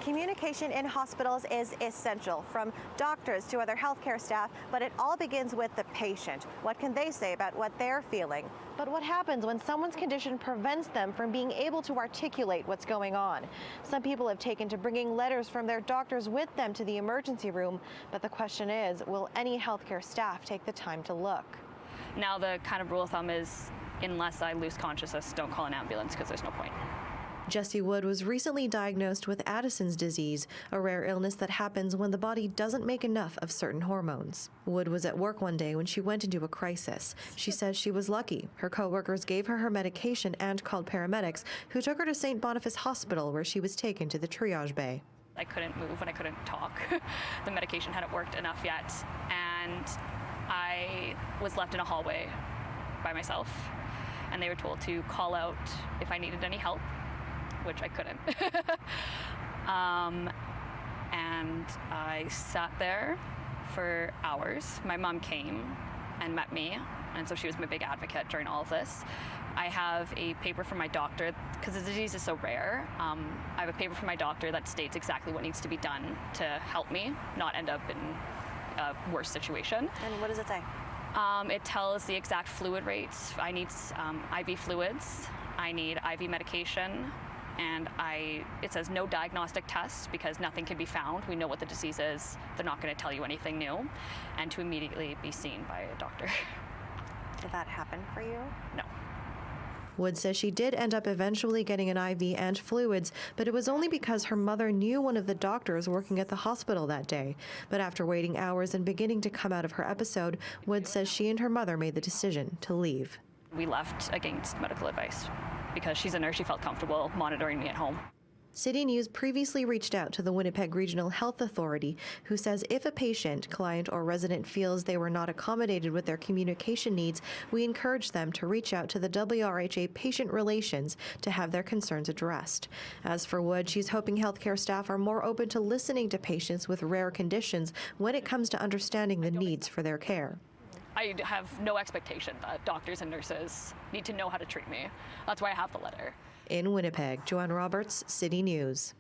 Communication in hospitals is essential, from doctors to other healthcare staff, but it all begins with the patient. What can they say about what they're feeling? But what happens when someone's condition prevents them from being able to articulate what's going on? Some people have taken to bringing letters from their doctors with them to the emergency room, but the question is, will any healthcare staff take the time to look? Now the kind of rule of thumb is, unless I lose consciousness, don't call an ambulance because there's no point. Jessie Wood was recently diagnosed with Addison's disease, a rare illness that happens when the body doesn't make enough of certain hormones. Wood was at work one day when she went into a crisis. She says she was lucky. Her coworkers gave her medication and called paramedics, who took her to St. Boniface Hospital, where she was taken to the triage bay. I couldn't move and I couldn't talk. The medication hadn't worked enough yet, and I was left in a hallway by myself, and they were told to call out if I needed any help, which I couldn't. And I sat there for hours. My mom came and met me, and so she was my big advocate during all of this. I have a paper from my doctor, because the disease is so rare. I have a paper from my doctor that states exactly what needs to be done to help me not end up in a worse situation. And what does it say? It tells the exact fluid rates. I need IV fluids, I need IV medication, and it says no diagnostic tests because nothing can be found. We know what the disease is. They're not going to tell you anything new, and to immediately be seen by a doctor. Did that happen for you? No. Wood says she did end up eventually getting an IV and fluids, but it was only because her mother knew one of the doctors working at the hospital that day. But after waiting hours and beginning to come out of her episode, Wood says she and her mother made the decision to leave. We left against medical advice because she's a nurse. She felt comfortable monitoring me at home. City News previously reached out to the Winnipeg Regional Health Authority, who says if a patient, client, or resident feels they were not accommodated with their communication needs, we encourage them to reach out to the WRHA Patient Relations to have their concerns addressed. As for Wood, she's hoping healthcare staff are more open to listening to patients with rare conditions when it comes to understanding the needs for their care. I have no expectation that doctors and nurses need to know how to treat me. That's why I have the letter. In Winnipeg, Joanne Roberts, City News.